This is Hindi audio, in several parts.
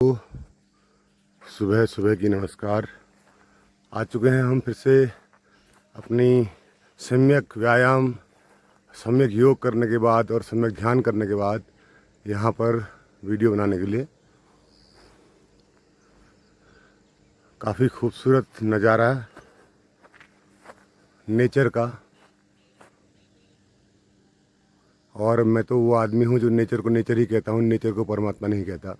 तो सुबह सुबह की नमस्कार। आ चुके हैं हम फिर से अपनी सम्यक व्यायाम, सम्यक योग करने के बाद और सम्यक ध्यान करने के बाद यहाँ पर वीडियो बनाने के लिए। काफ़ी खूबसूरत नज़ारा है नेचर का, और मैं तो वो आदमी हूँ जो नेचर को नेचर ही कहता हूँ, नेचर को परमात्मा नहीं कहता।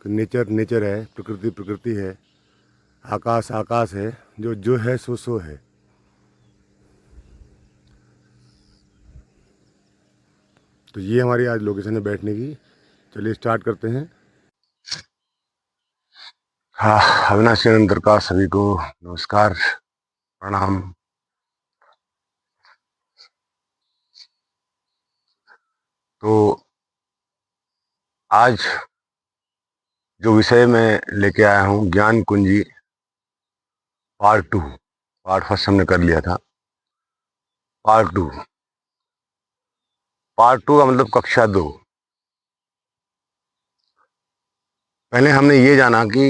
नेचर नेचर है, प्रकृति प्रकृति है, आकाश आकाश है, जो है सो सो है। तो ये हमारी आज लोकेशन है बैठने की। चलिए स्टार्ट करते हैं। हाँ, अविनाशी अनंतर का सभी को नमस्कार, प्रणाम। तो आज जो विषय मैं लेके आया हूँ, ज्ञान कुंजी पार्ट 2। पार्ट फर्स्ट हमने कर लिया था। पार्ट 2 का मतलब कक्षा 2। पहले हमने ये जाना कि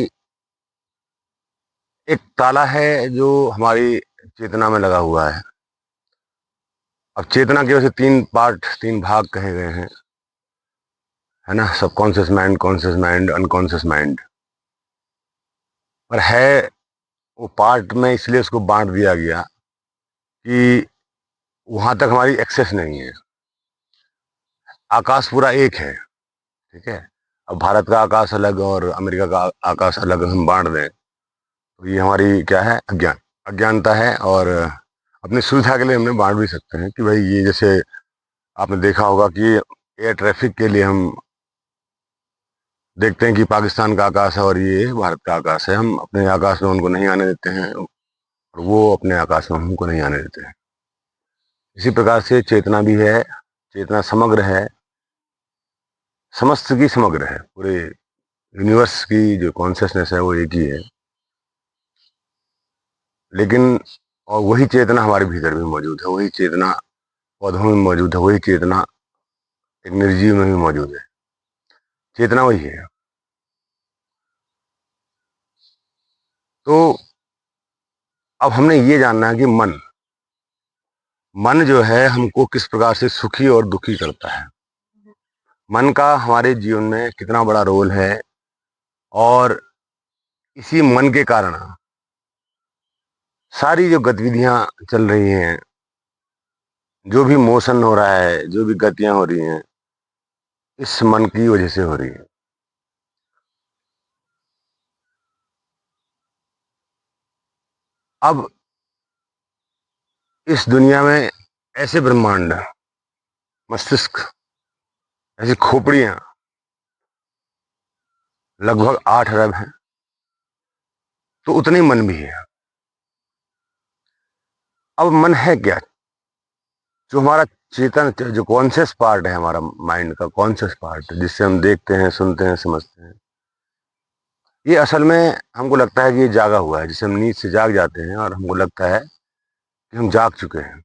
एक ताला है जो हमारी चेतना में लगा हुआ है। अब चेतना के वैसे 3 पार्ट, 3 भाग कहे गए हैं, है ना। Subconscious mind, conscious mind, unconscious mind. पर है वो पार्ट में इसलिए उसको बांट दिया गया कि वहां तक हमारी एक्सेस नहीं है। आकाश पूरा एक है, ठीक है। अब भारत का आकाश अलग और अमेरिका का आकाश अलग हम बांट दें तो ये हमारी क्या है, अज्ञानता है। और अपनी सुविधा के लिए हमने बांट भी सकते हैं कि भाई ये, जैसे आपने देखा होगा कि एयर ट्रैफिक के लिए हम देखते हैं कि पाकिस्तान का आकाश है और ये भारत का आकाश है। हम अपने आकाश में उनको नहीं आने देते हैं और वो अपने आकाश में हमको नहीं आने देते हैं। इसी प्रकार से चेतना भी है। चेतना समग्र है, समस्त की समग्र है। पूरे यूनिवर्स की जो कॉन्शियसनेस है वो एक ही है। लेकिन और वही चेतना हमारे भीतर भी मौजूद है, वही चेतना पौधों में मौजूद है, वही चेतना एक निर्जीव में भी मौजूद है। चेतना वही है। तो अब हमने ये जानना है कि मन जो है हमको किस प्रकार से सुखी और दुखी करता है। मन का हमारे जीवन में कितना बड़ा रोल है, और इसी मन के कारण सारी जो गतिविधियां चल रही हैं, जो भी मोशन हो रहा है, जो भी गतियां हो रही हैं, इस मन की वजह से हो रही है। अब इस दुनिया में ऐसे ब्रह्मांड, मस्तिष्क, ऐसी खोपड़ियां लगभग 8 अरब हैं। तो उतने मन भी है। अब मन है क्या? जो हमारा चेतन, जो कॉन्शियस पार्ट है, हमारा माइंड का कॉन्शियस पार्ट, जिससे हम देखते हैं, सुनते हैं, समझते हैं, ये असल में हमको लगता है कि ये जागा हुआ है। जिसे हम नींद से जाग जाते हैं और हमको लगता है कि हम जाग चुके हैं,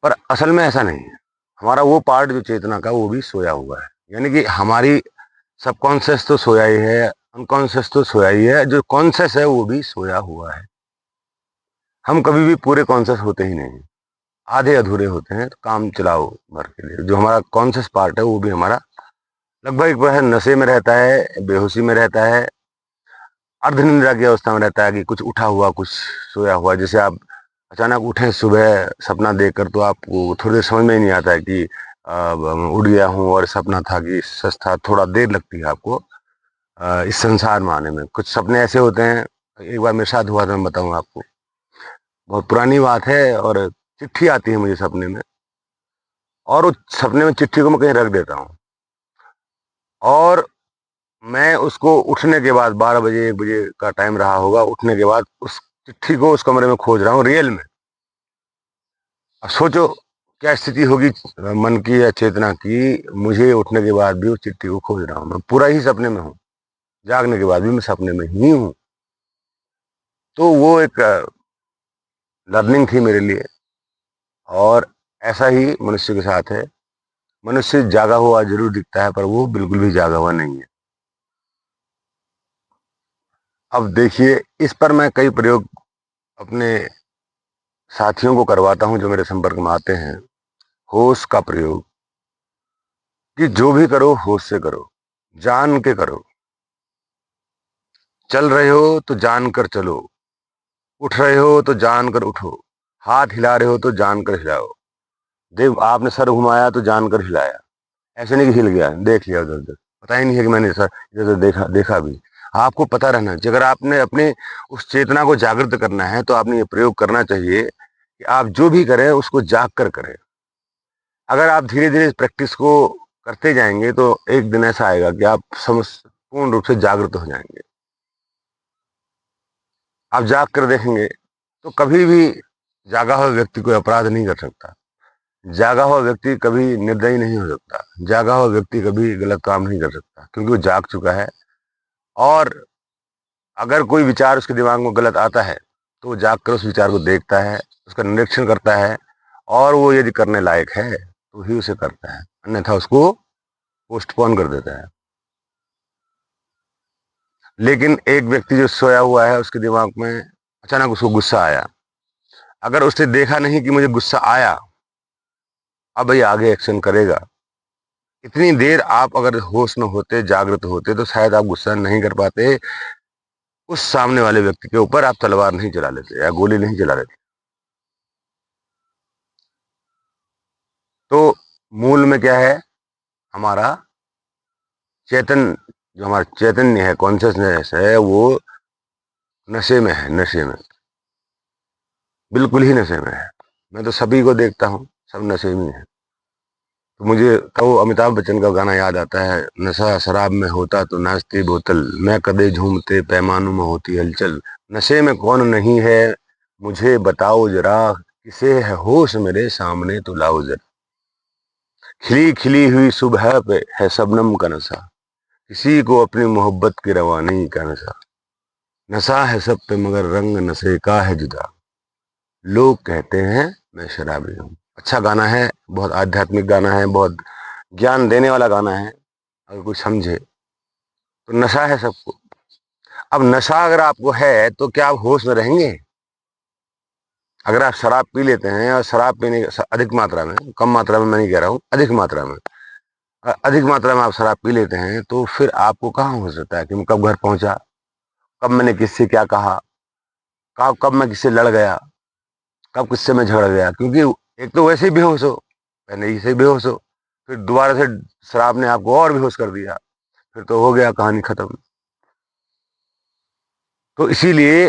पर असल में ऐसा नहीं है। हमारा वो पार्ट जो चेतना का, वो भी सोया हुआ है। यानी कि हमारी सबकॉन्शियस तो सोया ही है, अनकॉन्शियस तो सोया ही है, जो कॉन्शियस है वो भी सोया हुआ है। हम कभी भी पूरे कॉन्शियस होते ही नहीं, आधे अधूरे होते हैं। तो काम चलाओ भर के लिए जो हमारा कॉन्शियस पार्ट है वो भी हमारा लगभग एक बार नशे में रहता है, बेहोशी में रहता है, अर्धनिद्रा की अवस्था में रहता है, कि कुछ उठा हुआ, कुछ सोया हुआ। जैसे आप अचानक उठे सुबह सपना देखकर, तो आपको थोड़ी देर समझ में ही नहीं आता है कि उठ गया हूँ और सपना था कि सच था। थोड़ा देर लगती है आपको इस संसार में आने में। कुछ सपने ऐसे होते हैं, एक बार मेरे साथ हुआ था, मैं बताऊँ आपको। बहुत पुरानी बात है। और चिट्ठी आती है मुझे सपने में, और उस सपने में चिट्ठी को मैं कहीं रख देता हूँ, और मैं उसको उठने के बाद 12 बजे 1 बजे का टाइम रहा होगा, उठने के बाद उस चिट्ठी को उस कमरे में खोज रहा हूँ रियल में। अब सोचो क्या स्थिति होगी मन की या चेतना की। मुझे उठने के बाद भी उस चिट्ठी को खोज रहा हूँ, मैं पूरा ही सपने में हूँ, जागने के बाद भी मैं सपने में ही हूँ। तो वो एक लर्निंग थी मेरे लिए। और ऐसा ही मनुष्य के साथ है मनुष्य जागा हुआ जरूर दिखता है, पर वो बिल्कुल भी जागा हुआ नहीं है। अब देखिए, इस पर मैं कई प्रयोग अपने साथियों को करवाता हूं जो मेरे संपर्क में आते हैं। होश का प्रयोग, कि जो भी करो होश से करो, जान के करो। चल रहे हो तो जान कर चलो, उठ रहे हो तो जान कर उठो, हाथ हिला रहे हो तो जान कर हिलाओ। देव आपने सर घुमाया तो जान कर हिलाया, ऐसे नहीं कि हिल गया, देख लिया उधर उधर, पता ही नहीं है कि मैंने सर इधर उधर देखा देखा भी। आपको पता रहना चाहिए। अगर आपने अपने उस चेतना को जागृत करना है तो आपने ये प्रयोग करना चाहिए कि आप जो भी करें उसको जाग कर करें। अगर आप धीरे धीरे प्रैक्टिस को करते जाएंगे तो एक दिन ऐसा आएगा कि आप समझ पूर्ण रूप से जागृत हो जाएंगे। आप जाग कर देखेंगे तो कभी भी जागा हुआ व्यक्ति कोई अपराध नहीं कर सकता। जागा हुआ व्यक्ति कभी निर्दयी नहीं हो सकता। जागा हुआ व्यक्ति कभी गलत काम नहीं कर सकता, क्योंकि वो जाग चुका है। और अगर कोई विचार उसके दिमाग में गलत आता है तो वो जाग कर उस विचार को देखता है, उसका निरीक्षण करता है, और वो यदि करने लायक है तो ही उसे करता है, अन्यथा उसको पोस्टपोन कर देता है। लेकिन एक व्यक्ति जो सोया हुआ है, उसके दिमाग में अचानक उसको गुस्सा आया, अगर उसने देखा नहीं कि मुझे गुस्सा आया, अब भाई आगे एक्शन करेगा। इतनी देर आप अगर होश में होते, जागृत होते, तो शायद आप गुस्सा नहीं कर पाते, उस सामने वाले व्यक्ति के ऊपर आप तलवार नहीं चला लेते या गोली नहीं चला लेते। तो मूल में क्या है, हमारा चेतन, जो हमारा चैतन्य है, कॉन्शियसनेस है, वो नशे में है, नशे में, बिल्कुल ही नशे में है। मैं तो सभी को देखता हूँ, सब नशे में है। तो मुझे तो अमिताभ बच्चन का गाना याद आता है, नशा शराब में होता तो नाचती बोतल, मैं कदे झूमते पैमानों में होती हलचल। नशे में कौन नहीं है मुझे बताओ जरा, किसे है होश मेरे सामने तो लाओ जरा। खिली खिली हुई सुबह पे है शबनम का नशा, किसी को अपनी मोहब्बत की रवानी का नशा। नशा है सब पे मगर रंग नशे का है जुदा, लोग कहते हैं मैं शराबी हूँ। अच्छा गाना है, बहुत आध्यात्मिक गाना है, बहुत ज्ञान देने वाला गाना है। अगर कोई समझे तो नशा है सबको। अब नशा अगर आपको है तो क्या आप होश में रहेंगे? अगर आप शराब पी लेते हैं, और शराब पीने अधिक मात्रा में, कम मात्रा में मैं नहीं कह रहा हूँ, अधिक मात्रा में, अधिक मात्रा में आप शराब पी लेते हैं, तो फिर आपको कहाँ हो सकता है कि मैं कब घर पहुंचा, कब मैंने किससे क्या कहा, कब कब मैं किससे लड़ गया, कब किससे मैं झगड़ गया। क्योंकि एक तो वैसे ही बेहोश हो, पहले ही से बेहोश हो, फिर दोबारा से शराब ने आपको और बेहोश कर दिया, फिर तो हो गया कहानी खत्म। तो इसीलिए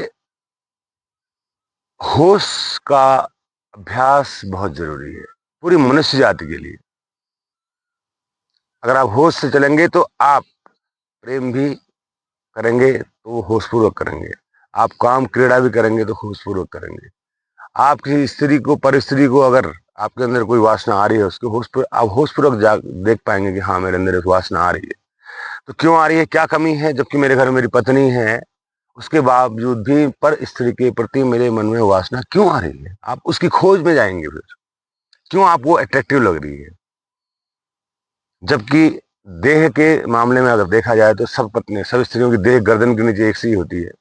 होश का अभ्यास बहुत जरूरी है पूरी मनुष्य जाति के लिए। अगर आप होश से चलेंगे तो आप प्रेम भी करेंगे तो होशपूर्वक करेंगे, आप काम क्रीड़ा भी करेंगे तो होशपूर्वक करेंगे। आप किसी स्त्री को, पर स्त्री को, अगर आपके अंदर कोई वासना आ रही है, उसके आप होशपूर्वक देख पाएंगे कि हाँ मेरे अंदर एक वासना आ रही है। तो क्यों आ रही है, क्या कमी है, जबकि मेरे घर में मेरी पत्नी है, उसके बावजूद भी पर स्त्री के प्रति मेरे मन में वासना क्यों आ रही है? आप उसकी खोज में जाएंगे फिर, क्यों आपको अट्रैक्टिव लग रही है। जबकि देह के मामले में अगर देखा जाए तो सब पत्नी, सब स्त्रियों की देह गर्दन के नीचे एक सी होती है।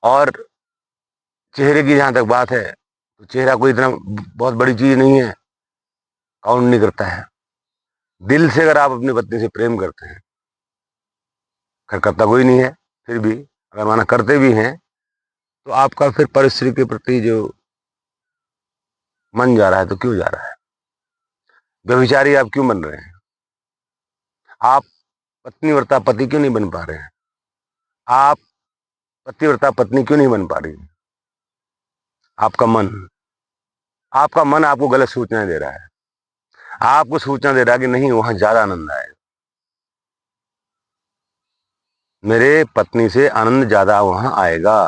और चेहरे की जहां तक बात है तो चेहरा कोई इतना बहुत बड़ी चीज नहीं है, काउंट नहीं करता है। दिल से अगर आप अपनी पत्नी से प्रेम करते हैं, खैर करता कोई नहीं है, फिर भी अगर माना करते भी हैं, तो आपका फिर पर स्त्री के प्रति जो मन जा रहा है, तो क्यों जा रहा है? व्यभिचारी आप क्यों बन रहे हैं? आप पत्नीव्रता पति क्यों नहीं बन पा रहे हैं? आप पतिव्रता पत्नी क्यों नहीं बन पा रही है? आपका मन, आपका मन आपको गलत सूचनाएं दे रहा है। आपको सूचना दे रहा है कि नहीं, वहां ज्यादा आनंद आए, मेरे पत्नी से आनंद ज्यादा वहां आएगा।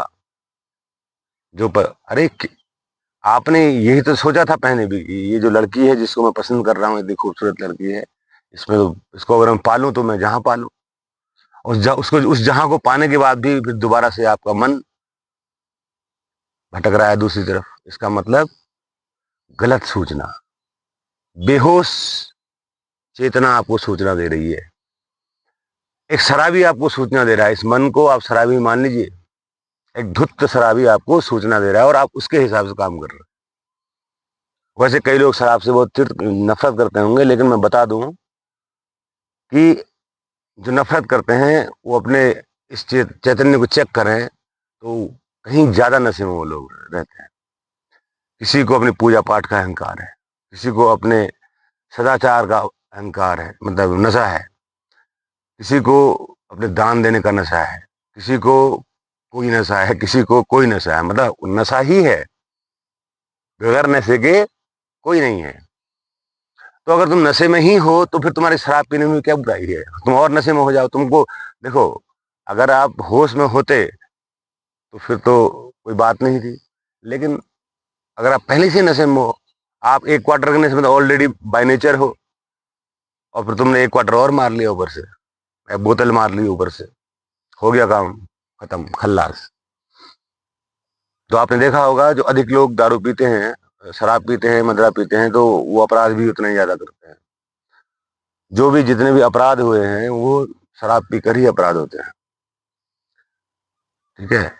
अरे आपने यही तो सोचा था पहले भी कि ये जो लड़की है जिसको मैं पसंद कर रहा हूँ, इतनी खूबसूरत लड़की है, इसमें तो इसको अगर मैं पालूं तो मैं जहां पालूं, उसको उस जहां को पाने के बाद भी फिर दोबारा से आपका मन भटक रहा है दूसरी तरफ। इसका मतलब गलत सूचना, बेहोश चेतना आपको सूचना दे रही है, एक शराबी आपको सूचना दे रहा है। इस मन को आप शराबी मान लीजिए, एक धुत शराबी आपको सूचना दे रहा है और आप उसके हिसाब से काम कर रहे हैं। वैसे कई लोग शराब से बहुत नफरत करते होंगे, लेकिन मैं बता दूं कि जो नफरत करते हैं वो अपने इस चैतन्य को चेक करें तो कहीं ज्यादा नशे में वो लोग रहते हैं। किसी को अपनी पूजा पाठ का अहंकार है, किसी को अपने सदाचार का अहंकार है, मतलब नशा है, किसी को अपने दान देने का नशा है, किसी को कोई नशा है, किसी को कोई नशा है, मतलब नशा ही है, बगैर नशे के कोई नहीं है। तो अगर तुम नशे में ही हो तो फिर तुम्हारी शराब पीने में क्या बुराई है, तुम और नशे में हो जाओ। तुमको देखो, अगर आप होश में होते तो फिर तो कोई बात नहीं थी, लेकिन अगर आप पहले से नशे में हो, आप एक क्वार्टर के नशे में ऑलरेडी बाय नेचर हो, और फिर तुमने एक क्वार्टर और मार लिया ऊपर से, एक बोतल मार ली ऊपर से, हो गया काम खत्म, खल्लास। तो आपने देखा होगा जो अधिक लोग दारू पीते हैं, शराब पीते हैं, मदिरा पीते हैं, तो वो अपराध भी उतना ही ज्यादा करते हैं। जो भी जितने भी अपराध हुए हैं वो शराब पीकर ही अपराध होते हैं। ठीक है,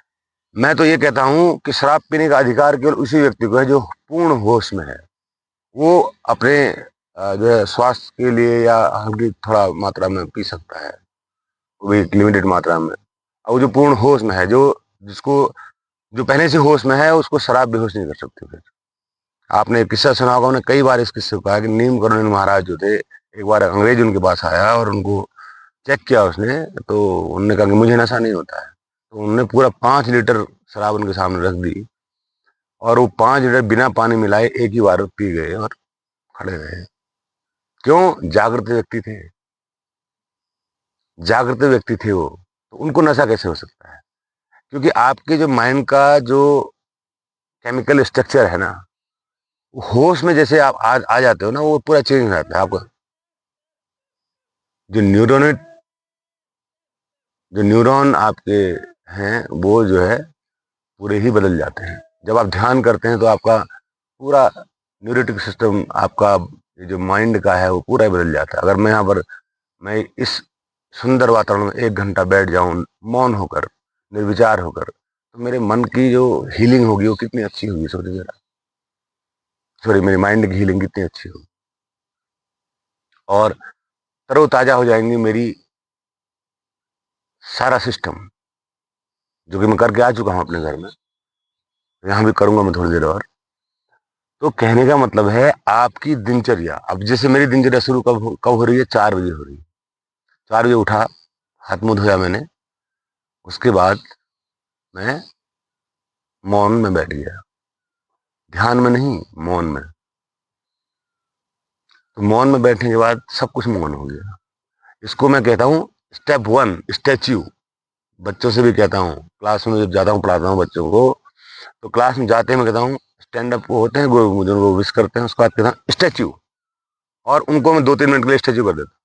मैं तो ये कहता हूं कि शराब पीने का अधिकार केवल उसी व्यक्ति को है जो पूर्ण होश में है। वो अपने जो है स्वास्थ्य के लिए या हल्की थोड़ा मात्रा में पी सकता है, वो भी एक लिमिटेड मात्रा में। और वो जो पूर्ण होश में है, जो जिसको जो पहले से होश में है, उसको शराब बेहोश नहीं कर सकती। फिर आपने एक किस्सा सुना होगा, उन्होंने कई बार इस किस्से को कहा कि नीम करोली महाराज जो थे, एक बार अंग्रेज उनके पास आया और उनको चेक किया उसने, तो उन्होंने कहा कि मुझे नशा नहीं होता है। तो उन्होंने पूरा 5 लीटर शराब उनके सामने रख दी, और वो 5 लीटर बिना पानी मिलाए एक ही बार पी गए और खड़े रहे। क्यों? जागृत व्यक्ति थे, जागृत व्यक्ति थे वो। तो उनको नशा कैसे हो सकता है? क्योंकि आपके जो माइंड का जो केमिकल स्ट्रक्चर है ना, वो होश में जैसे आप आ जाते हो ना, वो पूरा चेंज हो जाता है। आपको जो न्यूरॉन आपके हैं वो जो है पूरे ही बदल जाते हैं। जब आप ध्यान करते हैं तो आपका पूरा न्यूरेटिक सिस्टम, आपका ये जो माइंड का है वो पूरा ही बदल जाता है। अगर मैं यहाँ पर मैं इस सुंदर वातावरण में 1 घंटा बैठ जाऊं मौन होकर, निर्विचार होकर, तो मेरे मन की जो हीलिंग होगी वो कितनी अच्छी होगी, सोचिए जरा। सॉरी, मेरी माइंड की हीलिंग कितनी अच्छी होगी, और तरोताजा हो जाएंगी मेरी सारा सिस्टम, जो कि मैं करके आ चुका हूं अपने घर में, यहाँ भी करूंगा मैं थोड़ी देर और। तो कहने का मतलब है आपकी दिनचर्या, अब जैसे मेरी दिनचर्या शुरू कब हो रही है? 4 बजे हो रही है। 4 बजे उठा, हाथ मुंह धोया मैंने, उसके बाद मैं मौन में बैठ गया, ध्यान में नहीं, मौन में। तो मौन में बैठने के बाद सब कुछ मौन हो गया। इसको मैं कहता हूँ स्टेप 1, स्टैच्यू। बच्चों से भी कहता हूँ, क्लास में जब जाता हूँ पढ़ाता हूँ बच्चों को, तो क्लास में जाते हैं मैं कहता हूँ स्टैंड अप होते हैं, वो विश करते हैं, उसके बाद कहता हूँ स्टैच्यू, और उनको मैं 2-3 मिनट के लिए स्टैच्यू कर देता हूँ।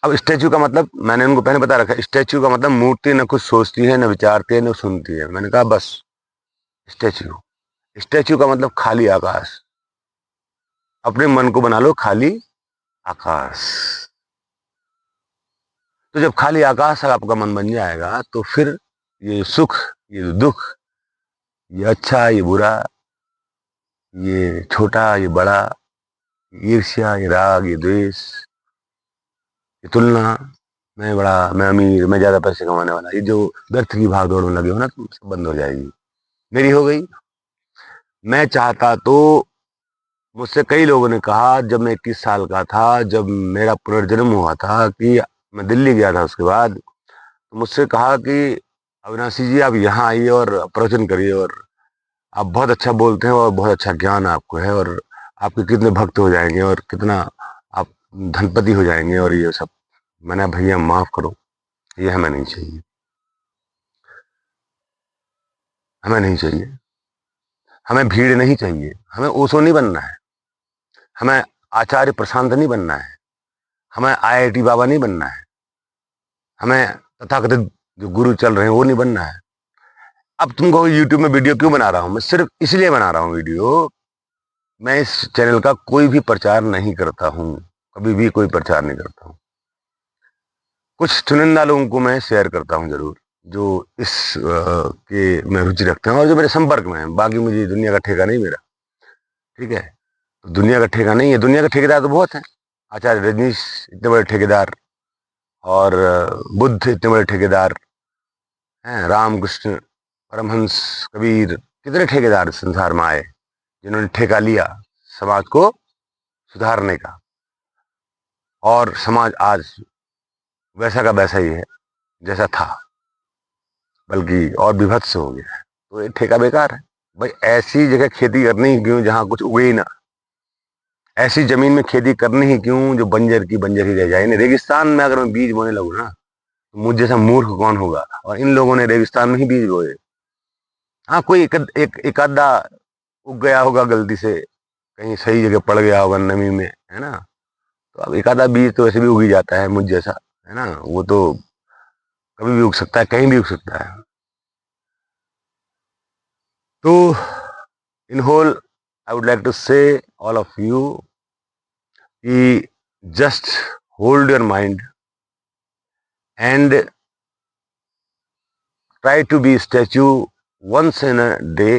अब स्टैच्यू का मतलब मैंने उनको पहले बता रखा है, स्टैच्यू का मतलब मूर्ति न कुछ सोचती है, न विचारती है, न सुनती है। मैंने कहा बस स्टैच्यू। स्टैच्यू का मतलब खाली आकाश। अपने मन को बना लो खाली आकाश। तो जब खाली आकाश आपका मन बन जाएगा तो फिर ये सुख, ये दुख, ये अच्छा, ये बुरा, ये छोटा, ये बड़ा, ईर्ष्या, ये राग, ये द्वेष, ये तुलना, मैं बड़ा, मैं अमीर, मैं ज्यादा पैसे कमाने वाला, ये जो व्यर्थ की भाग दौड़ में लगे हो ना, तुम सब बंद हो जाएगी। मेरी हो गई। मैं चाहता तो, मुझसे कई लोगों ने कहा जब मैं 21 साल का था, जब मेरा पुनर्जन्म हुआ था, कि मैं दिल्ली गया था उसके बाद, तो मुझसे कहा कि अविनाशी जी आप यहाँ आइए और प्रवचन करिए, और आप बहुत अच्छा बोलते हैं और बहुत अच्छा ज्ञान आपको है, और आपके कितने भक्त हो जाएंगे और कितना आप धनपति हो जाएंगे और ये सब। मैंने भैया माफ करो, ये हमें नहीं चाहिए, हमें नहीं चाहिए, हमें भीड़ नहीं चाहिए, हमें ओशो नहीं बनना है, हमें आचार्य प्रशांत नहीं बनना है, हमें आईआईटी बाबा नहीं बनना है, हमें तथाकथित जो गुरु चल रहे हैं वो नहीं बनना है। अब तुमको यूट्यूब में वीडियो क्यों बना रहा हूं? मैं सिर्फ इसलिए बना रहा हूं वीडियो मैं इस चैनल का कोई भी प्रचार नहीं करता हूँ, कभी भी कोई प्रचार नहीं करता हूँ। कुछ चुनिंदा लोगों को मैं शेयर करता हूँ जरूर, जो इस के में रुचि रखते हैं और जो मेरे संपर्क में हैं। बाकी मुझे दुनिया का ठेका नहीं मेरा, ठीक है। तो दुनिया का ठेका नहीं है, दुनिया के ठेकेदार तो बहुत हैं। आचार्य रजनीश इतने बड़े ठेकेदार, और बुद्ध इतने बड़े ठेकेदार हैं, रामकृष्ण परमहंस कबीर, कितने ठेकेदार संसार में आए जिन्होंने ठेका लिया समाज को सुधारने का, और समाज आज वैसा का वैसा ही है जैसा था, बल्कि और विभत्स हो गया है। तो ये ठेका बेकार है भाई। ऐसी जगह खेती करनी ही क्यों जहां कुछ उगे ही ना, ऐसी जमीन में खेती करनी ही क्यों जो बंजर की बंजर ही रह जाए। रेगिस्तान में अगर मैं बीज बोने लगूँ ना, तो मुझ जैसा मूर्ख कौन होगा। और इन लोगों ने रेगिस्तान में ही बीज बोए। हाँ, कोई एक आधा उग गया होगा गलती से, कहीं सही जगह पड़ गया होगा नमी में, है ना। तो अब एक आधा बीज तो वैसे भी उग ही जाता है मुझ जैसा, है ना। वो तो कभी भी उग सकता है, कहीं भी उग सकता है। तो in whole I would like to say all of you कि just hold your mind and try to be statue once in a day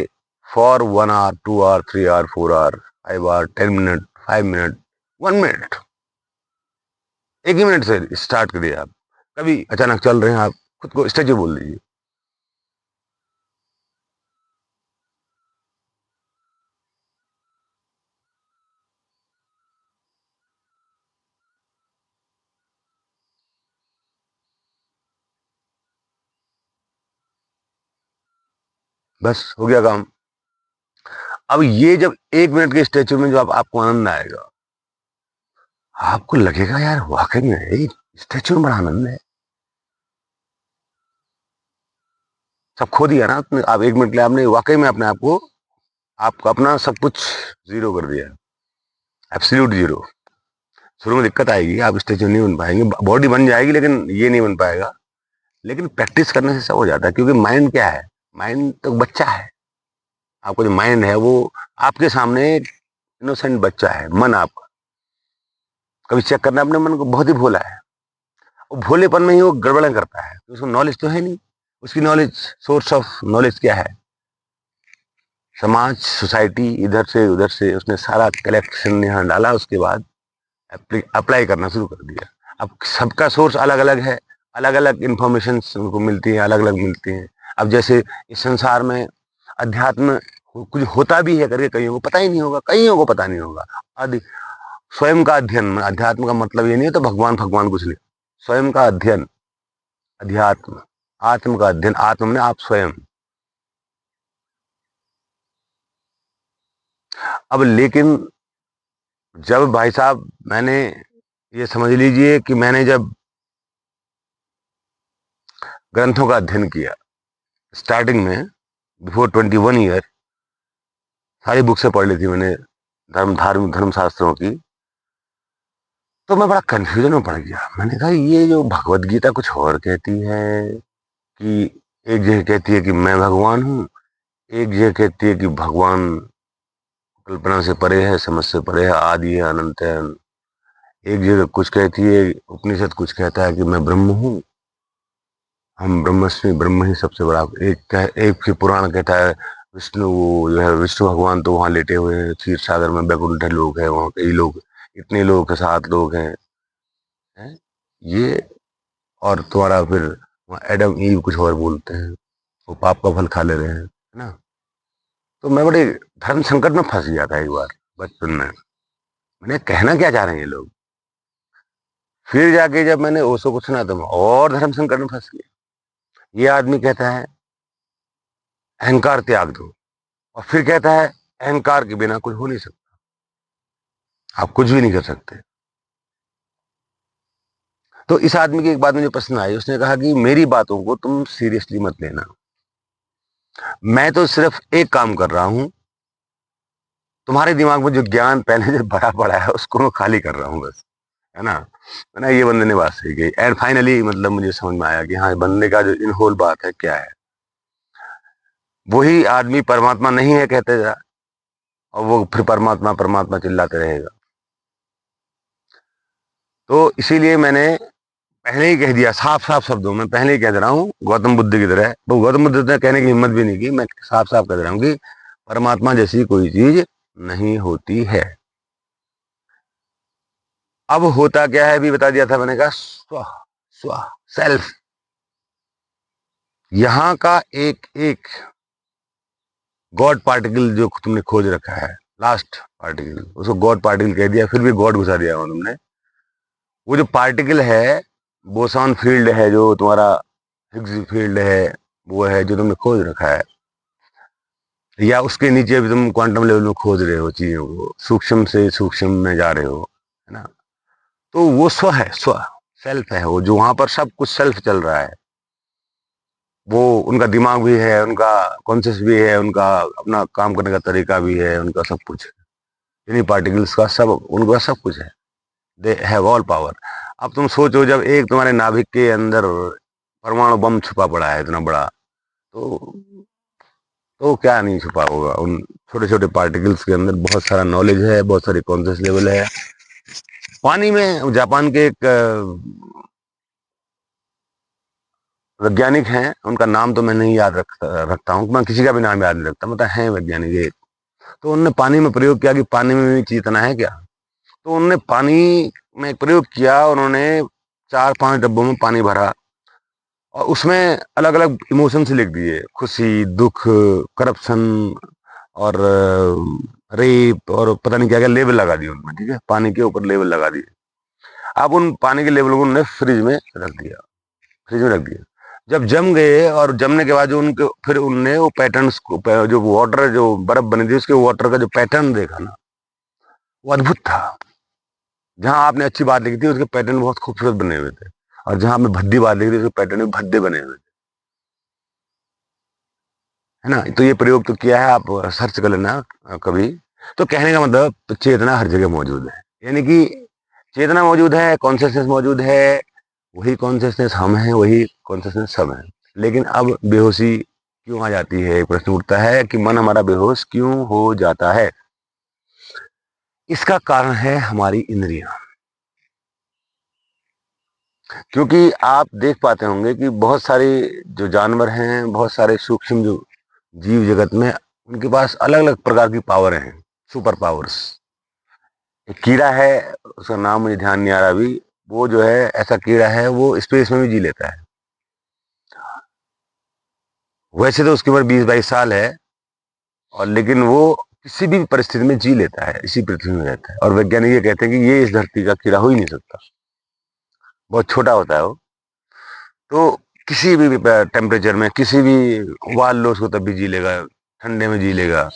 for 1 hour, 2 hour, 3 hour, 4 hour, 5 hour, 10 minute, 5 minute, 1 minute। एक ही मिनट से स्टार्ट करिए। आप कभी अचानक चल रहे हैं, आप खुद को स्टेच्यू बोल दीजिए। बस हो गया काम। अब ये जब 1 मिनट के स्टेच्यू में जो आपको आनंद आएगा, आपको लगेगा यार वाकई में स्टेच्यू में बड़ा आनंद है। सब खो दिया ना आपने। आप 1 मिनट के लिए आपने वाकई में अपने आप को, आपको अपना सब कुछ जीरो कर दिया, एब्सोल्यूट जीरो। शुरू में दिक्कत आएगी, आप स्टेच्यू नहीं बन पाएंगे, बॉडी बन जाएगी लेकिन ये नहीं बन पाएगा। लेकिन प्रैक्टिस करने से सब हो जाता है, क्योंकि माइंड क्या है, माइंड तो बच्चा है। आपका जो माइंड है वो आपके सामने इनोसेंट बच्चा है। मन आपका, कभी चेक करना अपने मन को, बहुत ही भोला है। वो भोलेपन में ही वो गड़बड़ें करता है, उसको नॉलेज तो है नहीं। उसकी नॉलेज, सोर्स ऑफ नॉलेज क्या है, समाज, सोसाइटी, इधर से उधर से उसने सारा कलेक्शन यहाँ डाला, उसके बाद अप्लाई करना शुरू कर दिया। अब सबका सोर्स अलग अलग है, अलग अलग इंफॉर्मेशन उनको मिलती है, अलग अलग मिलती हैं। अब जैसे इस संसार में अध्यात्म कुछ होता भी है करके कईयों को पता ही नहीं होगा, कईयों को पता नहीं होगा। स्वयं का अध्ययन, अध्यात्म का मतलब ये नहीं है तो भगवान भगवान कुछ नहीं, स्वयं का अध्ययन, अध्यात्म, आत्म का अध्ययन, आत्म में आप स्वयं। अब लेकिन जब भाई साहब मैंने, ये समझ लीजिए कि मैंने जब ग्रंथों का अध्ययन किया स्टार्टिंग में, बिफोर 21 ईयर, सारी बुक्सें पढ़ ली थी मैंने धर्म शास्त्रों की। तो मैं बड़ा कंफ्यूजन में पड़ गया। मैंने कहा ये जो भगवत गीता कुछ और कहती है कि, एक जगह कहती है कि मैं भगवान हूँ, एक जगह कहती है कि भगवान कल्पना से परे है, समझ से परे है, आदि है, अनंत है। एक जगह कुछ कहती है, उपनिषद कुछ कहता है कि मैं ब्रह्म हूँ, हम ब्रह्मस्मि, ब्रह्म ही सबसे बड़ा। एक फिर पुराण कहता है विष्णु, वो जो है विष्णु भगवान तो वहाँ लेटे हुए हैं क्षीर सागर में, बैकुंठ लोग है वहाँ, कई लोग, इतने लोग के 7 लोग हैं, है? ये, और तुम्हारा फिर वहाँ एडम ईव कुछ और बोलते हैं, वो पाप का फल खा ले रहे हैं, है ना। तो मैं बड़े धर्म संकट में फंस गया था एक बार बचपन में। मैंने कहना क्या चाह रहे हैं ये लोग। फिर जाके जब मैंने ओशो को सुना तो मैं और धर्म संकट में फंस गया। ये आदमी कहता है अहंकार त्याग दो, और फिर कहता है अहंकार के बिना कुछ हो नहीं सकता, आप कुछ भी नहीं कर सकते। तो इस आदमी की एक बात मुझे पसंद आई, उसने कहा कि मेरी बातों को तुम सीरियसली मत लेना, मैं तो सिर्फ एक काम कर रहा हूं, तुम्हारे दिमाग में जो ज्ञान पहले जो भरा पड़ा है उसको मैं खाली कर रहा हूं बस, है ना। मैंने ये बंदे ने बात सही कही, एंड फाइनली मतलब मुझे समझ में आया कि हाँ, बंदे का जो इन होल बात है क्या है। वही आदमी परमात्मा नहीं है कहते जा, और वो फिर परमात्मा परमात्मा चिल्लाते रहेगा। तो इसीलिए मैंने पहले ही कह दिया, साफ साफ शब्दों में पहले ही कह दे रहा हूँ, गौतम बुद्ध की तरह। वो गौतम बुद्ध ने कहने की हिम्मत भी नहीं की, मैं साफ साफ कह दे रहा हूँ कि परमात्मा जैसी कोई चीज नहीं होती है। अब होता क्या है भी बता दिया था मैंने, कहा स्व, स्व, सेल्फ। यहां का एक एक गॉड पार्टिकल जो तुमने खोज रखा है, लास्ट पार्टिकल, उसको गॉड पार्टिकल कह दिया, फिर भी गॉड घुसा दिया तुमने। वो जो पार्टिकल है, बोसॉन फील्ड है जो तुम्हारा, हिग्स फील्ड है, वो है जो तुमने खोज रखा है, या उसके नीचे भी तुम क्वांटम लेवल में खोज रहे हो चीजों को, सूक्ष्म से सूक्ष्म में जा रहे हो, है ना। तो वो स्व है, स्व, सेल्फ है, वो जो वहां पर सब कुछ सेल्फ चल रहा है। वो उनका दिमाग भी है, उनका कॉन्शियस भी है, उनका अपना काम करने का तरीका भी है, उनका सब कुछ, इन्हीं पार्टिकल्स का सब, उनका सब कुछ है। They have all power. अब तुम सोचो, जब एक तुम्हारे नाभिक के अंदर परमाणु बम छुपा पड़ा है इतना बड़ा, तो क्या नहीं छुपा होगा उन छोटे छोटे पार्टिकल्स के अंदर। बहुत सारा नॉलेज है, बहुत सारी कॉन्शियस लेवल है। पानी में जापान के एक वैज्ञानिक हैं, उनका नाम तो मैं नहीं याद रखता हूँ, मैं किसी का भी नाम याद नहीं रखता, मतलब हैं वैज्ञानिक एक। तो उन्होंने पानी में प्रयोग किया कि पानी में भी चेतना है क्या। तो उन्होंने पानी में एक प्रयोग किया, उन्होंने 4-5 डब्बों में पानी भरा और उसमें अलग अलग इमोशंस लिख दिए, खुशी, दुख, करप्शन और रेप और पता नहीं क्या क्या लेबल लगा दिए उनमें, ठीक है, पानी के ऊपर लेबल लगा दिए। अब उन पानी के लेबल को उन्होंने फ्रिज में रख दिया, फ्रिज में रख दिया। जब जम गए और जमने के बाद जो उनके, फिर उनने वो पैटर्न्स को, जो वाटर, जो बर्फ बनी थी उसके वाटर का जो पैटर्न देखा ना, वो अद्भुत था। जहां आपने अच्छी बात लिखी थी उसके पैटर्न बहुत खूबसूरत बने हुए थे, और जहां आपने भद्दी बात लिखी थी उसके पैटर्न भी भद्दे बने हुए थे, है ना। तो ये प्रयोग तो किया है, आप सर्च कर लेना कभी। तो कहने का मतलब, तो चेतना हर जगह मौजूद है, यानी कि चेतना मौजूद है, कॉन्शियसनेस मौजूद है, वही कॉन्शियसनेस हम हैं, वही कॉन्शियसनेस सब है। लेकिन अब बेहोशी क्यों आ जाती है, एक प्रश्न उठता है कि मन हमारा बेहोश क्यों हो जाता है। इसका कारण है हमारी इंद्रियां। क्योंकि आप देख पाते होंगे कि बहुत सारे जो जानवर हैं, बहुत सारे सूक्ष्म जो जीव जगत में, उनके पास अलग अलग प्रकार की पावर हैं, सुपर पावर्स। एक कीड़ा है, उसका नाम मुझे ध्यान नहीं आ रहा अभी, वो जो है ऐसा कीड़ा है, वो स्पेस में भी जी लेता है। वैसे तो उसकी उम्र 20-22 साल है, और लेकिन वो किसी भी परिस्थिति में जी लेता है, इसी पृथ्वी में रहता है। और वैज्ञानिक ये कहते हैं कि ये इस धरती का कीड़ा हो ही नहीं सकता, बहुत छोटा होता है वो। तो किसी भी टेम्परेचर में, किसी भी उबाल लो उसको तब भी जी लेगा, ठंडे में जी लेगा,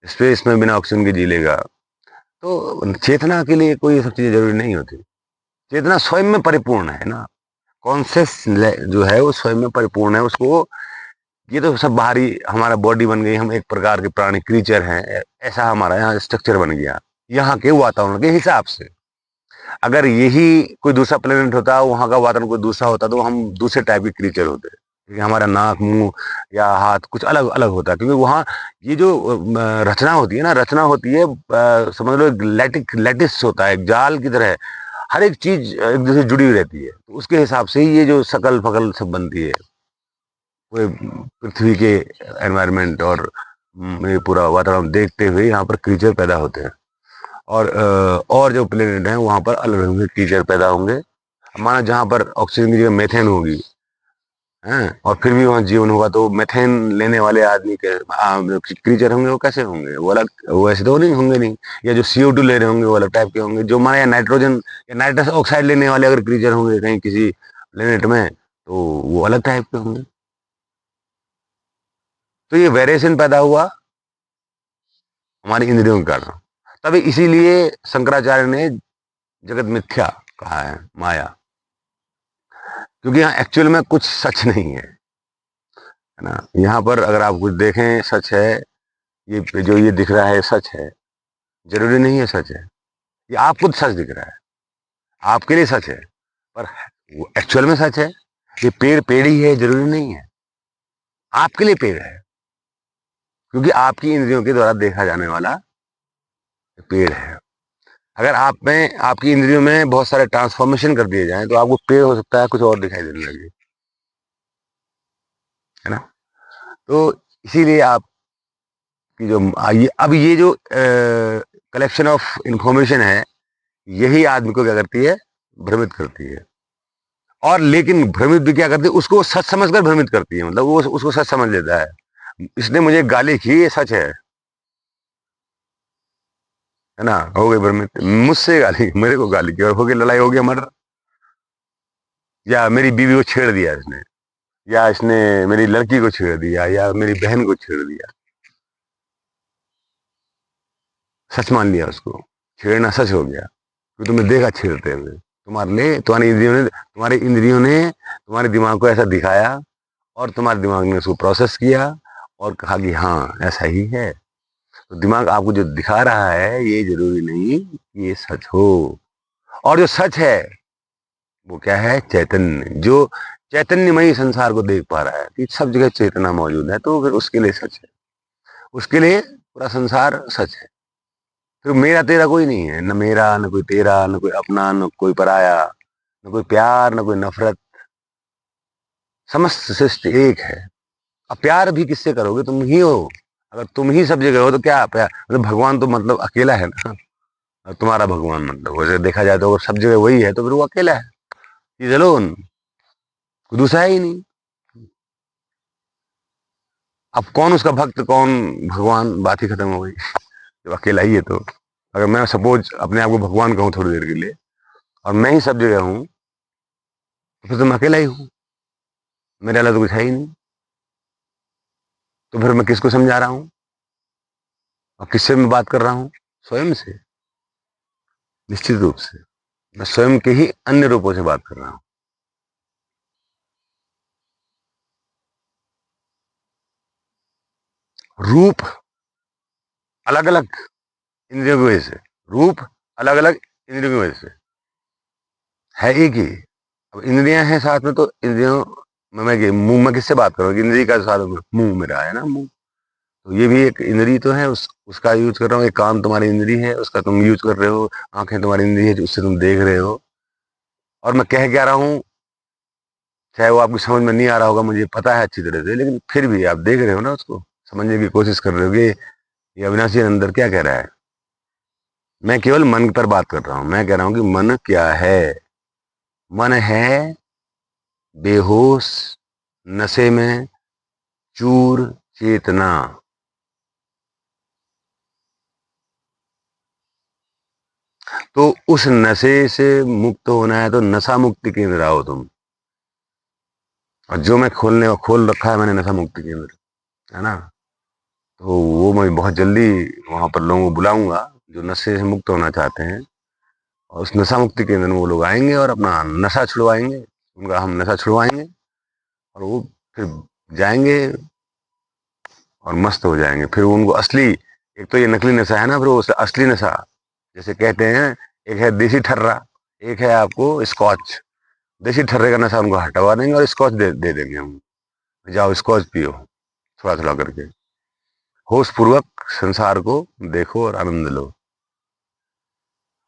स्पेस में बिना ऑक्सीजन के जी लेगा। तो चेतना के लिए कोई ये सब चीजें जरूरी नहीं होती। चेतना स्वयं में परिपूर्ण है ना, कॉन्शियस जो है वो स्वयं में परिपूर्ण है। उसको, ये तो सब बाहरी हमारा बॉडी बन गई, हम एक प्रकार के प्राणी क्रीचर हैं, ऐसा हमारा यहाँ स्ट्रक्चर बन गया, यहाँ के वातावरण के हिसाब से। अगर यही कोई दूसरा प्लेनेट होता, वहां का वातावरण कोई दूसरा होता, तो हम दूसरे टाइप के क्रीचर होते, क्योंकि हमारा नाक, मुंह या हाथ कुछ अलग अलग होता। क्योंकि वहाँ ये जो रचना होती है ना, रचना होती है, समझ लो लैटिस होता है, एक जाल की तरह। हर एक चीज एक दूसरे से जुड़ी हुई रहती है, तो उसके हिसाब से ही ये जो शकल फकल सब बनती है, पूरे पृथ्वी के एनवायरनमेंट और ये पूरा वातावरण देखते हुए यहाँ पर क्रीचर पैदा होते हैं। और जो प्लेनेट हैं वहाँ पर अलग अलग क्रीचर पैदा होंगे। माना जहाँ पर ऑक्सीजन की जगह मेथेन होगी, हैं, और फिर भी वहाँ जीवन होगा, तो मेथेन लेने वाले आदमी के क्रीचर होंगे, वो कैसे होंगे, वो अलग, वो ऐसे तो नहीं होंगे नहीं। या जो CO2 ले रहे होंगे वो अलग टाइप के होंगे। जो माना या नाइट्रोजन या नाइट्रस ऑक्साइड लेने वाले अगर क्रीचर होंगे कहीं किसी प्लेनेट में, तो वो अलग टाइप के होंगे। तो ये वेरिएशन पैदा हुआ हमारी इंद्रियों के कारण। तभी इसीलिए शंकराचार्य ने जगत मिथ्या कहा है, माया, क्योंकि यहाँ एक्चुअल में कुछ सच नहीं है ना। यहाँ पर अगर आप कुछ देखें सच है, ये जो ये दिख रहा है सच है, जरूरी नहीं है सच है। ये आपको सच दिख रहा है, आपके लिए सच है, पर वो एक्चुअल में सच है। ये पेड़ पेड़ ही है, जरूरी नहीं है आपके लिए पेड़ है, क्योंकि आपकी इंद्रियों के द्वारा देखा जाने वाला पेड़ है। अगर आप में आपकी इंद्रियों में बहुत सारे ट्रांसफॉर्मेशन कर दिए जाएं तो आपको पेड़ हो सकता है कुछ और दिखाई देने लगे, है ना। तो इसीलिए आपकी जो अब ये जो कलेक्शन ऑफ इंफॉर्मेशन है, यही आदमी को क्या करती है, भ्रमित करती है। और लेकिन भ्रमित भी क्या करती है, उसको सच समझकर भ्रमित करती है, मतलब वो उसको सच समझ लेता है। इसने मुझे गाली की, ये सच है ना, हो गई भ्रमित। मुझसे गाली, मेरे को गाली की और हो गई लड़ाई, हो गया मर्डर। या मेरी बीवी को छेड़ दिया इसने, या इसने मेरी लड़की को छेड़ दिया, या मेरी बहन को छेड़ दिया, सच मान लिया उसको, छेड़ना सच हो गया क्योंकि तुमने देखा छेड़ते हुए। तुम्हारी इंद्रियों ने तुम्हारे दिमाग को ऐसा दिखाया, और तुम्हारे दिमाग ने उसको प्रोसेस किया और कहा कि हाँ ऐसा ही है। तो दिमाग आपको जो दिखा रहा है ये जरूरी नहीं कि ये सच हो। और जो सच है वो क्या है, चैतन्य। जो चैतन्यमयी संसार को देख पा रहा है कि सब जगह चेतना मौजूद है, तो फिर उसके लिए सच है, उसके लिए पूरा संसार सच है। फिर मेरा तेरा कोई नहीं है, न मेरा न कोई तेरा, न कोई अपना न कोई पराया, न कोई प्यार न कोई नफरत, समस्त सृष्टि एक है। अब प्यार भी किससे करोगे, तुम ही हो। अगर तुम ही सब जगह हो तो क्या प्यार, मतलब भगवान तो मतलब अकेला है ना। और तुम्हारा भगवान मतलब वैसे देखा जाए तो अगर सब जगह वही है तो फिर वो अकेला है, इज अलोन, कोई दूसरा है ही नहीं। अब कौन उसका भक्त, कौन भगवान, बात ही खत्म हो गई जब अकेला ही है तो। अगर मैं सपोज अपने आप को भगवान कहूँ थोड़ी देर के लिए, और मैं ही सब जगह हूँ, तो फिर तो मैं अकेला ही हूँ, मेरे अलावा तो कुछ है ही नहीं। तो फिर मैं किसको समझा रहा हूँ और किससे मैं बात कर रहा हूँ, स्वयं से, निश्चित रूप से मैं स्वयं के ही अन्य रूपों से बात कर रहा हूँ। रूप अलग अलग इंद्रियों की वजह से, रूप अलग अलग इंद्रियों की वजह से है एक ही। अब इंद्रियां हैं साथ में, तो इंद्रियों में मुंह में किससे बात करूँ, इंद्री का साथ में मुंह मेरा है ना, मुंह। तो ये भी एक इंद्री तो है, उसका यूज कर रहा हूँ। एक कान तुम्हारी इंद्री है, उसका तुम यूज कर रहे हो। आंखें तुम्हारी इंद्री है, उससे तुम देख रहे हो। और मैं कह क्या रहा हूँ, चाहे वो आपकी समझ में नहीं आ रहा होगा, मुझे पता है अच्छी तरह से, लेकिन फिर भी आप देख रहे हो ना, उसको समझने की कोशिश कर रहे हो कि ये अविनाशी अंदर क्या कह रहा है। मैं केवल मन पर बात कर रहा हूं, मैं कह रहा हूं कि मन क्या है। मन है बेहोश, नशे में चूर चेतना। तो उस नशे से मुक्त होना है तो नशा मुक्ति केंद्र आओ तुम। और जो मैं खोल रखा है मैंने, नशा मुक्ति केंद्र, है ना। तो वो मैं बहुत जल्दी वहां पर लोगों को बुलाऊंगा जो नशे से मुक्त होना चाहते हैं। और उस नशा मुक्ति केंद्र में वो लोग आएंगे और अपना नशा छुड़वाएंगे, उनका हम नशा छुड़वाएंगे। और वो फिर जाएंगे और मस्त हो जाएंगे। फिर उनको असली, एक तो ये नकली नशा है ना, फिर वो असली नशा, जैसे कहते हैं, एक है देसी ठर्रा, एक है आपको स्कॉच। देसी ठर्रे का नशा उनको हटवा देंगे और स्कॉच दे देंगे हम, जाओ स्कॉच पियो, थोड़ा थोड़ा करके, होश पूर्वक संसार को देखो और आनंद लो।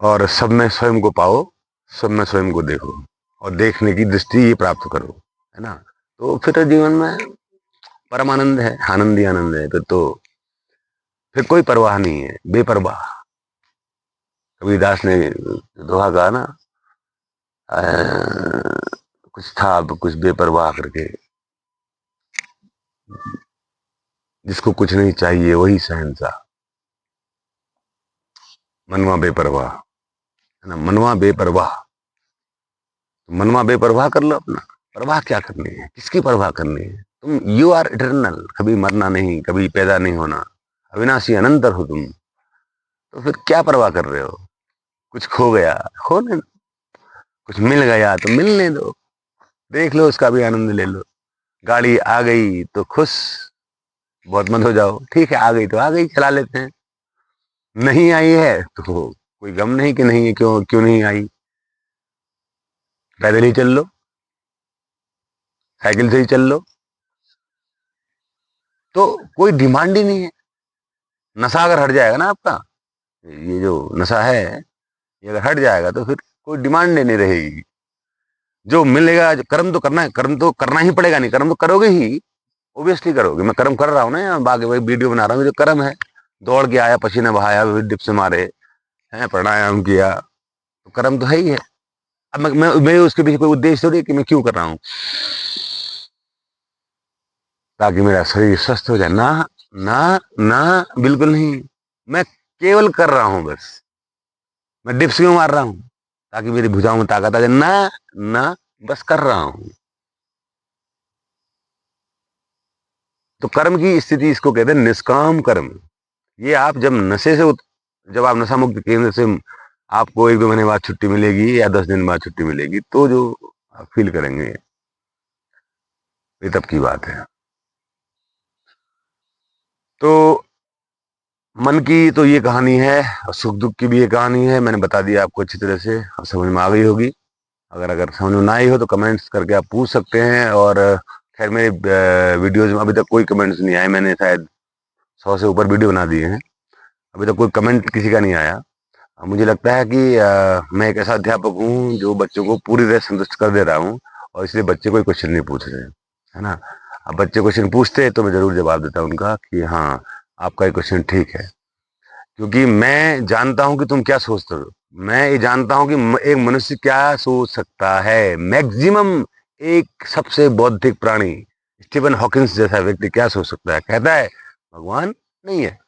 और सब में स्वयं को पाओ, सब में स्वयं को देखो, और देखने की दृष्टि ये प्राप्त करो, है ना। तो फिर जीवन में परम आनंद है, आनंद ही आनंद है। फिर कोई परवाह नहीं है, बेपरवाह। कबीरदास ने दोहा कहा ना, कुछ था अब कुछ बेपरवाह करके, जिसको कुछ नहीं चाहिए वही शहंशाह, मनवा बेपरवाह, है ना, मनवा बेपरवाह। तो मनवा बेपरवाह कर लो अपना। परवाह क्या करनी है, किसकी परवाह करनी है। तुम यू आर इटर्नल, कभी मरना नहीं, कभी पैदा नहीं होना, अविनाशी अनंतर हो तुम। तो फिर क्या परवाह कर रहे हो। कुछ खो गया, खोने दो। कुछ मिल गया तो मिलने दो, देख लो, उसका भी आनंद ले लो। गाड़ी आ गई तो खुश, बहुत मत हो जाओ, ठीक है आ गई तो आ गई, चला लेते हैं। नहीं आई है तो कोई गम नहीं कि नहीं है, क्यों क्यों नहीं आई, पैदल ही चल लो, साइकिल से ही चल लो। तो कोई डिमांड ही नहीं है। नशा अगर हट जाएगा ना आपका, ये जो नशा है, ये अगर हट जाएगा तो फिर कोई डिमांड नहीं रहेगी। जो मिलेगा, जो कर्म तो करना है, कर्म तो करना ही पड़ेगा, नहीं कर्म तो करोगे ही, ऑब्वियसली करोगे। मैं कर्म कर रहा हूँ ना, यहाँ बाकी वही वीडियो बना रहा हूँ, जो कर्म है। दौड़ के आया, पसीना बहाया, डिप्स मारे हैं, प्राणायाम किया, तो कर्म तो है ही है। अब मैं उसके पीछे कोई उद्देश्य थोड़ी है कि मैं क्यों कर रहा हूँ, ताकि मेरा शरीर स्वस्थ हो जाए ना। ना, ना, बिल्कुल नहीं। मैं केवल कर रहा हूं बस। मैं डिप्स क्यों मार रहा हूं, ताकि मेरी भुजाओं में ताकत आ जाए ना। ना, बस कर रहा हूं। तो कर्म की स्थिति इसको कहते हैं निष्काम कर्म। ये आप जब नशे से जब आप नशा मुक्त केंद्र से आपको 1-2 महीने बाद छुट्टी मिलेगी या 10 दिन बाद छुट्टी मिलेगी, तो जो आप फील करेंगे, ये तब की बात है। तो मन की तो ये कहानी है, और सुख दुख की भी ये कहानी है। मैंने बता दिया आपको अच्छी तरह से, अब समझ में आ गई होगी। अगर अगर समझ में ना आई हो तो कमेंट्स करके आप पूछ सकते हैं। और खैर, मेरे वीडियोज में अभी तक कोई कमेंट्स नहीं आए। मैंने शायद 100 से ऊपर वीडियो बना दिए हैं, अभी तक कोई कमेंट किसी का नहीं आया। मुझे लगता है कि मैं एक ऐसा अध्यापक हूँ जो बच्चों को पूरी तरह संतुष्ट कर दे रहा हूँ, और इसलिए बच्चे कोई क्वेश्चन नहीं पूछ रहे हैं, है ना। अब बच्चे क्वेश्चन पूछते हैं तो मैं जरूर जवाब देता हूँ उनका कि हाँ, आपका ये क्वेश्चन ठीक है, क्योंकि मैं जानता हूं कि तुम क्या सोचते हो। मैं ये जानता हूं कि एक मनुष्य क्या सोच सकता है, मैक्सिमम एक सबसे बौद्धिक प्राणी स्टीफन हॉकिंस जैसा व्यक्ति क्या सोच सकता है। कहता है भगवान नहीं है।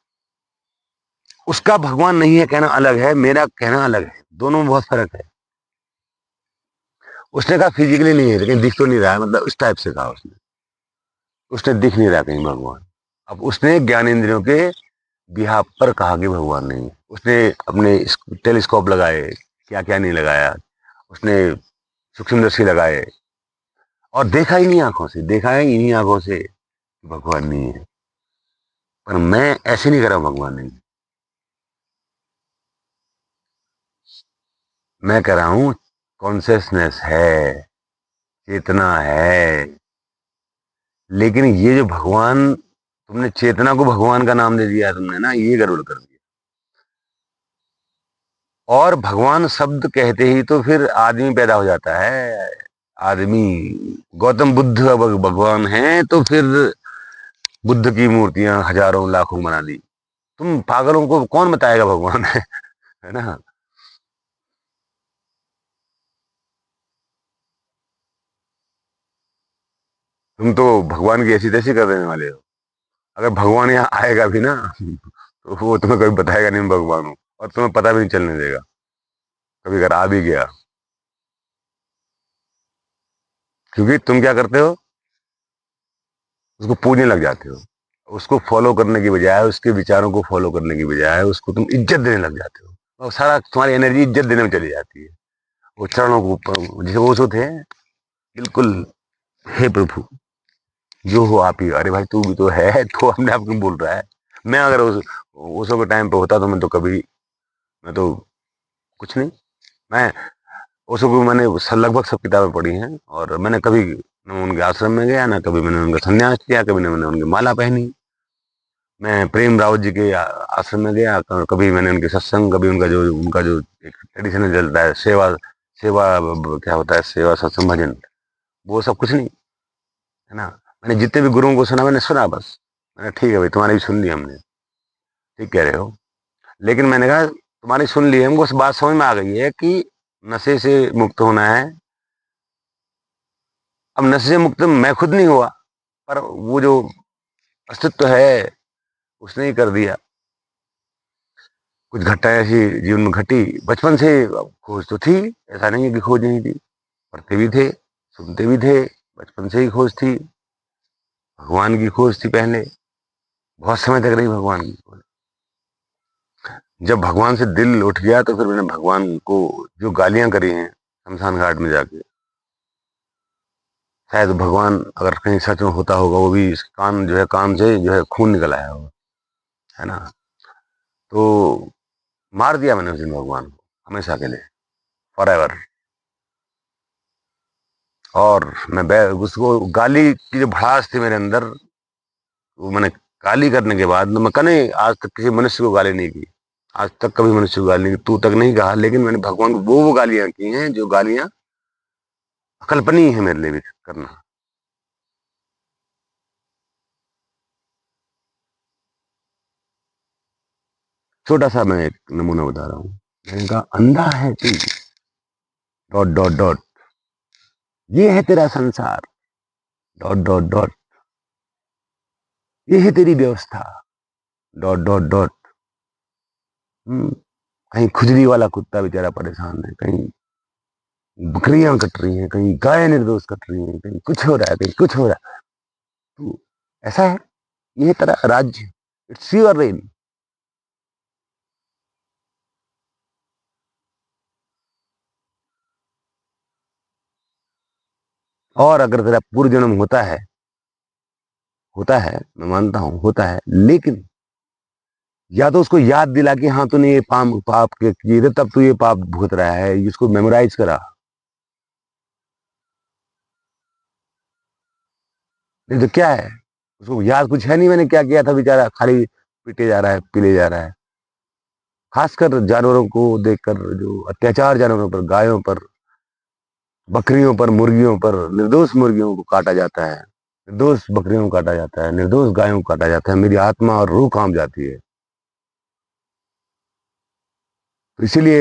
उसका भगवान नहीं है कहना अलग है, मेरा कहना अलग है, दोनों में बहुत फर्क है। उसने कहा फिजिकली नहीं है, लेकिन दिख तो नहीं रहा है, मतलब इस टाइप से कहा उसने। उसने दिख नहीं रहा कहीं भगवान। अब उसने ज्ञानेंद्रियों के बिहाफ पर कहा कि भगवान नहीं है। उसने अपने टेलीस्कोप लगाए, क्या क्या नहीं लगाया, उसने सूक्ष्मदर्शी लगाए, और देखा ही नहीं आंखों से, देखा है इन्हीं आंखों से कि भगवान नहीं है। पर मैं ऐसे नहीं कर रहा हूं भगवान नहीं है। मैं कह रहा हूं कॉन्सियसनेस है, चेतना है। लेकिन ये जो भगवान, तुमने चेतना को भगवान का नाम दे दिया तुमने ना, ये गड़बड़ कर दिया। और भगवान शब्द कहते ही तो फिर आदमी पैदा हो जाता है। आदमी, गौतम बुद्ध भगवान हैं, तो फिर बुद्ध की मूर्तियां हजारों लाखों बना दी। तुम पागलों को कौन बताएगा भगवान है ना। तुम तो भगवान की ऐसी तैसी कर देने वाले हो। अगर भगवान यहाँ आएगा भी ना तो वो तुम्हें कभी बताएगा नहीं मैं भगवान हूँ, और तुम्हें पता भी नहीं चलने देगा कभी अगर आ भी गया। क्योंकि तुम क्या करते हो, उसको पूजने लग जाते हो। उसको फॉलो करने की बजाय, उसके विचारों को फॉलो करने की बजाय उसको तुम इज्जत देने लग जाते हो, और सारा तुम्हारी एनर्जी इज्जत देने में चली जाती है। वो चरणों को जैसे वो होते हैं, बिल्कुल, हे प्रभु जो हो आप ही। अरे भाई तू भी तो है, तो अपने आप क्यों बोल रहा है। मैं अगर उस के टाइम पे होता तो मैं तो कभी, मैं तो कुछ नहीं। मैं ओशो को मैंने लगभग सब किताबें पढ़ी हैं, और मैंने कभी न उनके आश्रम में गया, ना कभी मैंने उनका संन्यास किया, कभी न मैंने उनकी माला पहनी। मैं प्रेम रावत जी के आश्रम में गया, कभी मैंने उनके सत्संग, कभी उनका जो एक ट्रेडिशनल चलता है, सेवा सेवा क्या होता है, सेवा सत्संग भजन, वो सब कुछ नहीं, है ना। मैंने जितने भी गुरुओं को सुना, मैंने सुना बस। मैंने ठीक है भाई, तुम्हारी भी सुन ली हमने, ठीक कह रहे हो। लेकिन मैंने कहा तुम्हारी सुन ली, हमको उस बात समझ में आ गई है कि नशे से मुक्त होना है। अब नशे से मुक्त मैं खुद नहीं हुआ, पर वो जो अस्तित्व है उसने ही कर दिया। कुछ घटनाएं ऐसी जीवन में घटी, बचपन से खोज तो थी, ऐसा नहीं है कि खोज नहीं थी। पढ़ते भी थे, सुनते भी थे, बचपन से ही खोज थी। भगवान की खोज थी पहले, बहुत समय तक रही भगवान की खोज। जब भगवान से दिल उठ गया तो फिर मैंने भगवान को जो गालियां करी हैं शमशान घाट में जाके, शायद भगवान अगर कहीं सच में होता होगा, वो भी इस कान जो है, कान से जो है खून निकल आया होगा, है ना। तो मार दिया मैंने उस दिन भगवान को, हमेशा के लिए, फॉर एवर। और उसको गाली की जो भड़ास थी मेरे अंदर, वो मैंने गाली करने के बाद मैं कभी आज तक किसी मनुष्य को गाली नहीं की। आज तक कभी मनुष्य को गाली नहीं, तू तक नहीं कहा, लेकिन मैंने भगवान को वो गालियां की हैं जो गालियां अकल्पनीय है मेरे लिए भी करना। छोटा सा मैं एक नमूना बता रहा हूँ। मैंने कहा अंधा है तू, डॉट डॉट डॉट, ये है तेरा संसार, डॉट डॉट डॉट, ये है तेरी व्यवस्था, डॉट डॉट डॉट। कहीं खुजली वाला कुत्ता बेचारा परेशान है, कहीं बकरियां कट रही हैं, कहीं गाय निर्दोष कट रही हैं, कहीं कुछ हो रहा है, कहीं कुछ हो रहा है। तो ऐसा है, ये तेरा राज्य, इट्स योर रेन। और अगर तेरा पूर्व जन्म होता है, मैं मानता हूं होता है, लेकिन या तो उसको याद दिला कि हाँ तूने ये पाप के किए थे, तब तू ये पाप भुगत रहा है, इसको मेमोराइज करा। नहीं तो क्या है, उसको याद कुछ है नहीं मैंने क्या किया था, बेचारा खाली पीटे जा रहा है, पीले जा रहा है। खासकर जानवरों को देखकर, जो अत्याचार जानवरों पर, गायों पर, बकरियों पर, मुर्गियों पर, निर्दोष मुर्गियों को काटा जाता है, निर्दोष बकरियों को काटा जाता है, निर्दोष गायों को काटा जाता है, मेरी आत्मा और रूह कांप जाती है। तो इसीलिए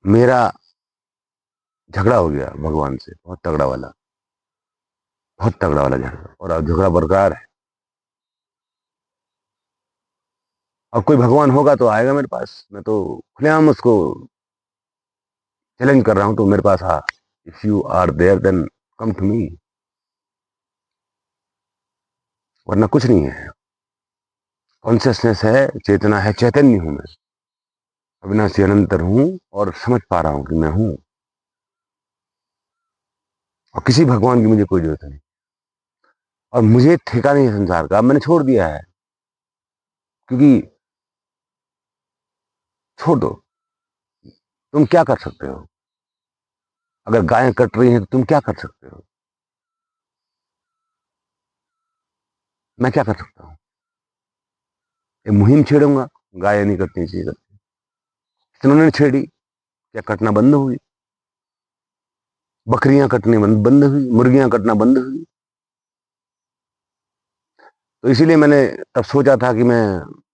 मेरा झगड़ा हो गया भगवान से, बहुत तगड़ा वाला, बहुत तगड़ा वाला झगड़ा, और अब झगड़ा बरकरार है। अब कोई भगवान होगा तो आएगा मेरे पास, मैं तो खुलेआम उसको चैलेंज कर रहा हूं, तो मेरे पास आ, if you are there then come to me, वरना कुछ नहीं है। कॉन्शियसनेस है, चेतना है, चैतन्य हूं मैं, अविनाशी अनंतर हूं, और समझ पा रहा हूं कि मैं हूं, और किसी भगवान की मुझे कोई जरूरत नहीं। और मुझे ठेका नहीं है संसार का, मैंने छोड़ दिया है, क्योंकि छोड़ दो, तुम क्या कर सकते हो? अगर गायें कट रही हैं तो तुम क्या कर सकते हो? मैं क्या कर सकता हूँ? एक मुहिम छेड़ूंगा, गायें नहीं कटनी चाहिए करके, किन्होंने छेड़ी, क्या कटना बंद हुई? बकरियां कटनी बंद हुई, मुर्गियां कटना बंद हुई। तो इसीलिए मैंने तब सोचा था कि मैं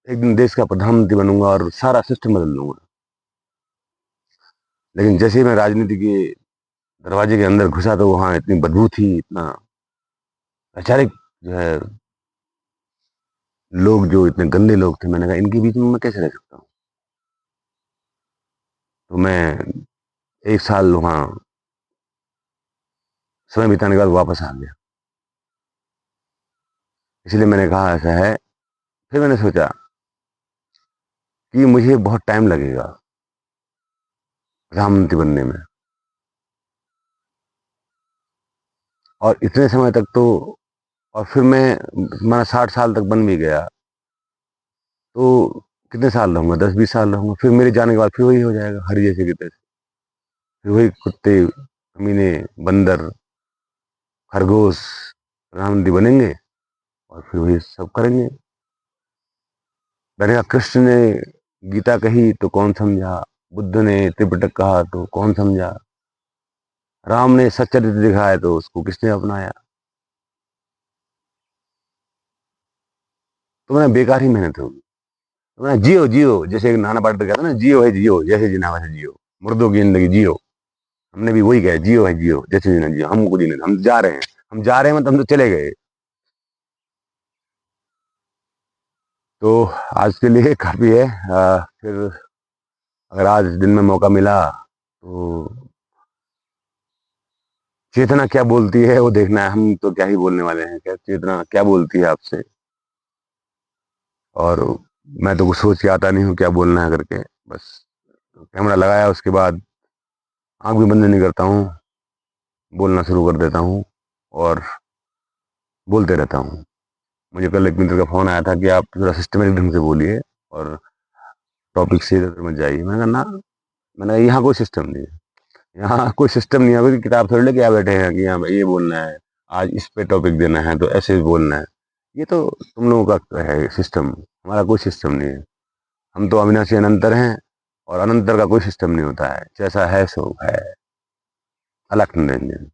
एक दिन देश का प्रधानमंत्री बनूंगा और सारा सिस्टम बदल दूंगा। लेकिन जैसे ही मैं राजनीति के दरवाजे के अंदर घुसा, तो वहां इतनी बदबू थी, इतना वैचारिक जो है, लोग जो इतने गंदे लोग थे, मैंने कहा इनके बीच में मैं कैसे रह सकता हूँ। तो मैं एक साल वहां समय बिताने के बाद वापस आ गया। इसलिए मैंने कहा ऐसा है, फिर मैंने सोचा कि मुझे बहुत टाइम लगेगा प्रधानमंत्री बनने में, और इतने समय तक तो, और फिर मैं 60 साल तक बन भी गया, तो कितने साल रहूंगा, 10-20 साल रहूंगा, फिर मेरे जाने के बाद फिर वही हो जाएगा, हर जैसे की तैसे, फिर वही कुत्ते, कमीने, बंदर, खरगोश प्रधानमंत्री बनेंगे, और फिर वही सब करेंगे। मैंने कहा कृष्ण ने गीता कही तो कौन समझा, बुद्ध ने त्रिपिटक कहा तो कौन समझा, राम ने सच्चरित्र दिखाया तो उसको किसने अपनाया? तो मैंने बेकार ही मेहनत होगी। तो मैंने जियो जियो, जैसे एक नाना पाटेकर कहता ना, जियो है जियो, जैसे जीना वैसे जियो, मुर्दों की जिंदगी जियो। हमने भी वही कहा, जियो है जियो, जैसे जीना जियो, हमको जीने दो, हम जा रहे हैं, हम जा रहे हैं, मतलब हम तो चले गए। तो आज के लिए काफी है। फिर अगर आज दिन में मौका मिला तो चेतना क्या बोलती है वो देखना है। हम तो क्या ही बोलने वाले हैं, क्या चेतना क्या बोलती है आपसे। और मैं तो कुछ सोच के आता नहीं हूँ क्या बोलना है करके, बस कैमरा लगाया उसके बाद आंख भी बंद नहीं करता हूँ, बोलना शुरू कर देता हूँ और बोलते रहता हूँ। मुझे कल एक मित्र का फोन आया था कि आप थोड़ा सिस्टमेटिक ढंग से बोलिए और टॉपिक से इधर मत जाइए। मैंने कहा ना, मैंने कहा यहाँ कोई सिस्टम नहीं है, यहाँ कोई सिस्टम नहीं है, कोई किताब थोड़ी लेके आ बैठे हैं कि हाँ भाई ये बोलना है, आज इस पे टॉपिक देना है तो ऐसे भी बोलना है। ये तो तुम लोगों का है सिस्टम, हमारा कोई सिस्टम नहीं है। हम तो अविनाशी अनंतर हैं, और अनंतर का कोई सिस्टम नहीं होता है। जैसा है सो है। अलख निरंजन।